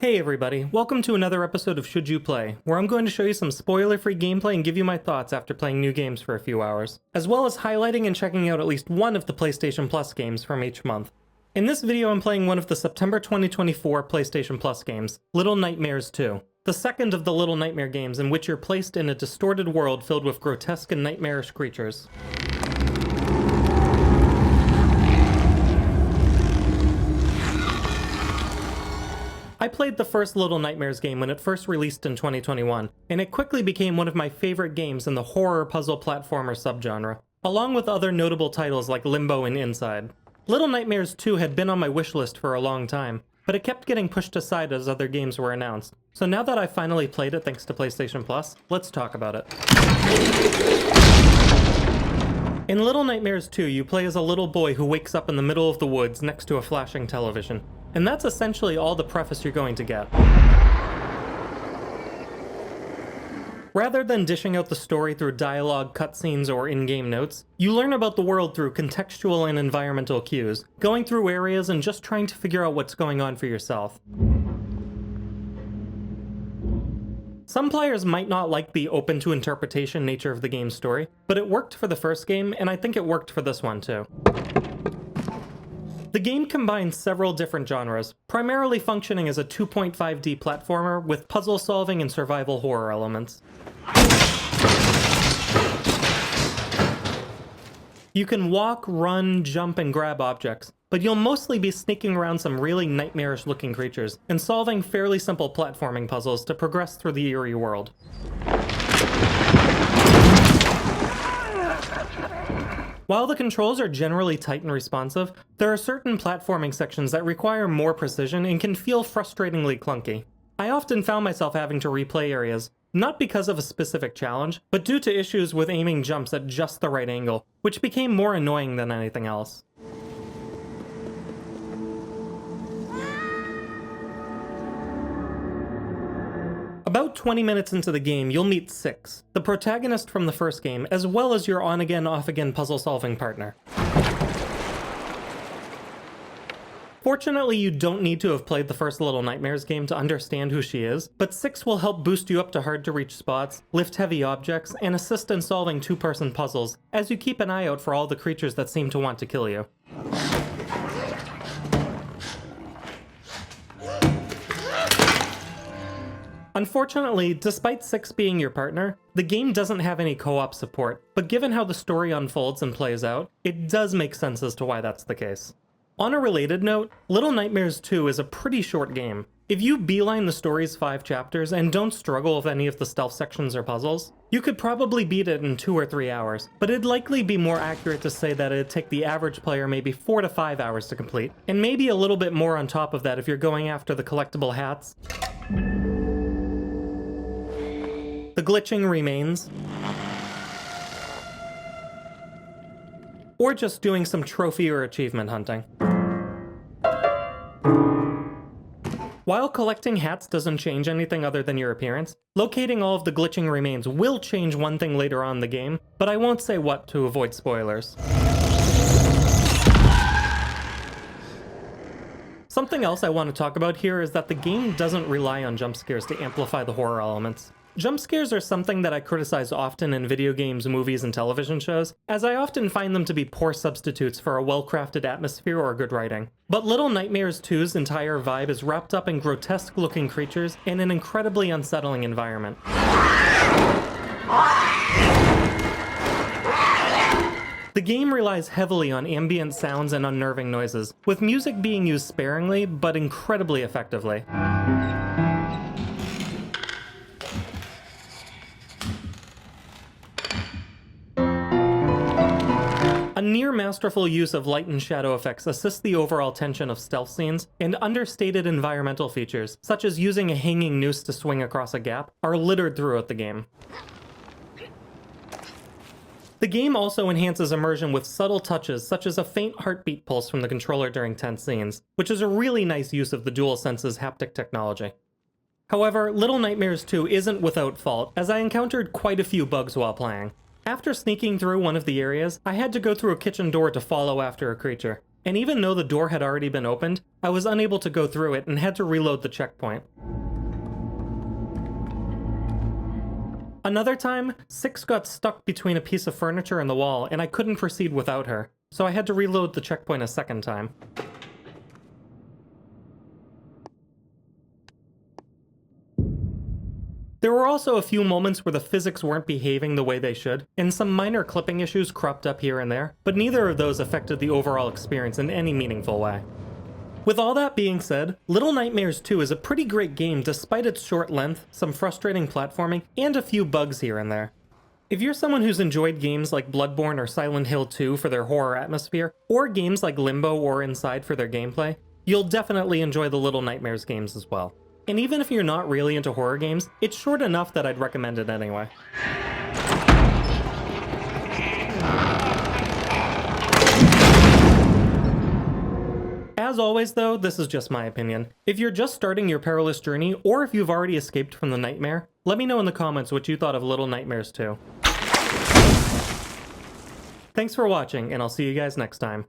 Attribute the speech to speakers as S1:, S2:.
S1: Hey everybody, welcome to another episode of Should You Play, where I'm going to show you some spoiler-free gameplay and give you my thoughts after playing new games for a few hours, as well as highlighting and checking out at least one of the PlayStation Plus games from each month. In this video I'm playing one of the September 2024 PlayStation Plus games, Little Nightmares 2, the second of the Little Nightmare games in which you're placed in a distorted world filled with grotesque and nightmarish creatures. I played the first Little Nightmares game when it first released in 2021, and it quickly became one of my favorite games in the horror puzzle platformer subgenre, along with other notable titles like Limbo and Inside. Little Nightmares 2 had been on my wishlist for a long time, but it kept getting pushed aside as other games were announced. So now that I finally played it thanks to PlayStation Plus, let's talk about it. In Little Nightmares 2, you play as a little boy who wakes up in the middle of the woods next to a flashing television. And that's essentially all the preface you're going to get. Rather than dishing out the story through dialogue, cutscenes, or in-game notes, you learn about the world through contextual and environmental cues, going through areas and just trying to figure out what's going on for yourself. Some players might not like the open-to-interpretation nature of the game's story, but it worked for the first game, and I think it worked for this one too. The game combines several different genres, primarily functioning as a 2.5D platformer with puzzle solving and survival horror elements. You can walk, run, jump, and grab objects, but you'll mostly be sneaking around some really nightmarish looking creatures and solving fairly simple platforming puzzles to progress through the eerie world. While the controls are generally tight and responsive, there are certain platforming sections that require more precision and can feel frustratingly clunky. I often found myself having to replay areas, not because of a specific challenge, but due to issues with aiming jumps at just the right angle, which became more annoying than anything else. About 20 minutes into the game, you'll meet Six, the protagonist from the first game, as well as your on-again, off-again puzzle-solving partner. Fortunately, you don't need to have played the first Little Nightmares game to understand who she is, but Six will help boost you up to hard-to-reach spots, lift heavy objects, and assist in solving two-person puzzles, as you keep an eye out for all the creatures that seem to want to kill you. Unfortunately, despite Six being your partner, the game doesn't have any co-op support, but given how the story unfolds and plays out, it does make sense as to why that's the case. On a related note, Little Nightmares 2 is a pretty short game. If you beeline the story's 5 chapters and don't struggle with any of the stealth sections or puzzles, you could probably beat it in 2 or 3 hours, but it'd likely be more accurate to say that it'd take the average player maybe 4 to 5 hours to complete, and maybe a little bit more on top of that if you're going after the collectible hats. The glitching remains, or just doing some trophy or achievement hunting. While collecting hats doesn't change anything other than your appearance, locating all of the glitching remains will change one thing later on in the game, but I won't say what to avoid spoilers. Something else I want to talk about here is that the game doesn't rely on jump scares to amplify the horror elements. Jump scares are something that I criticize often in video games, movies, and television shows, as I often find them to be poor substitutes for a well-crafted atmosphere or good writing. But Little Nightmares 2's entire vibe is wrapped up in grotesque-looking creatures and an incredibly unsettling environment. The game relies heavily on ambient sounds and unnerving noises, with music being used sparingly but incredibly effectively. A near-masterful use of light and shadow effects assists the overall tension of stealth scenes, and understated environmental features, such as using a hanging noose to swing across a gap, are littered throughout the game. The game also enhances immersion with subtle touches such as a faint heartbeat pulse from the controller during tense scenes, which is a really nice use of the DualSense's haptic technology. However, Little Nightmares 2 isn't without fault, as I encountered quite a few bugs while playing. After sneaking through one of the areas, I had to go through a kitchen door to follow after a creature. and even though the door had already been opened, I was unable to go through it and had to reload the checkpoint. Another time, 6 got stuck between a piece of furniture and the wall, and I couldn't proceed without her, so I had to reload the checkpoint a second time. There were also a few moments where the physics weren't behaving the way they should, and some minor clipping issues cropped up here and there, but neither of those affected the overall experience in any meaningful way. With all that being said, Little Nightmares 2 is a pretty great game despite its short length, some frustrating platforming, and a few bugs here and there. If you're someone who's enjoyed games like Bloodborne or Silent Hill 2 for their horror atmosphere, or games like Limbo or Inside for their gameplay, you'll definitely enjoy the Little Nightmares games as well. And even if you're not really into horror games, it's short enough that I'd recommend it anyway. As always though, this is just my opinion. If you're just starting your perilous journey, or if you've already escaped from the nightmare, let me know in the comments what you thought of Little Nightmares 2. Thanks for watching, and I'll see you guys next time.